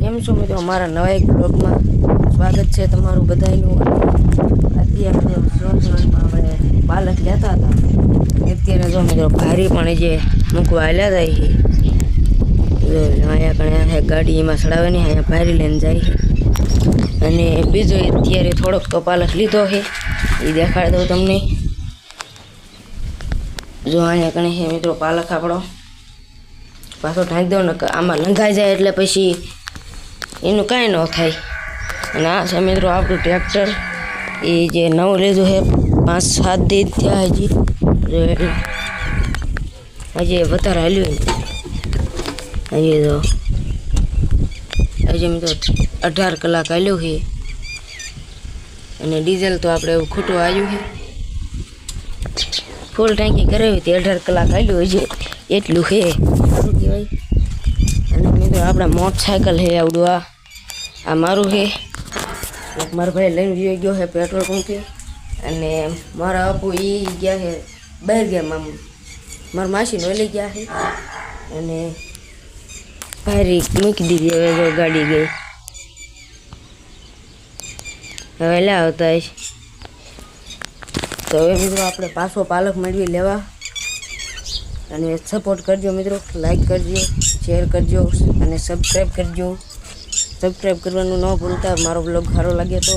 કેમ છો મિત્રો, અમારા નવા એક બ્લોગમાં સ્વાગત છે તમારું બધાનું। અત્યારે આપણે પાલક લેતા હતા, અત્યારે જો મિત્રો ભારી પણ જે મૂકવા આવ્યા હતા અહીંયા કણે ગાડી એમાં ચડાવવાની, અહીંયા ભારી લઈને જાય છે। અને બીજો અત્યારે થોડોક તો પાલક લીધો છે, એ દેખાડી દઉં તમને। જો અહીંયા કણે છે મિત્રો પાલક આપણો પાછો ઢાંકી દો ને, આમાં લંઘાઈ જાય એટલે પછી એનું કાંઈ ન થાય। અને આ છે મિત્રો આપણું ટ્રેક્ટર, એ જે નવું લીધું છે, 5-7 દી થયા હજી વધારે હાલ્યું હજી તો હજી મિત્રો 18 કલાક હાલ્યું છે। અને ડીઝલ તો આપણે એવું ખોટું આવ્યું છે, ફૂલ ટાંકી કરાવી હતી, 18 કલાક હાલ્યું હજી એટલું છે સારું કહેવાય। અને મિત્રો આપણા મોટરસાઇકલ છે આવડું, આ મારું છે, મારા ભાઈ લઈને ગયો છે પેટ્રોલ પંપે। અને મારા બાપુ એ ગયા છે બહાર ગયા, મારા માસીને લઈ ગયા છે અને ભારી મૂકી દીધી। હવે જો ગાડી ગઈ, હવે લે આવતા હશે। તો હવે મિત્રો આપણે પાછો પાલક મેળવી લેવા। અને સપોર્ટ કરજો મિત્રો, લાઈક કરજો, શેર કરજો અને સબસ્ક્રાઈબ કરજો। સબસ્ક્રાઈબ કરવાનું ન ભૂલતા, મારો બ્લોગ સારો લાગે તો।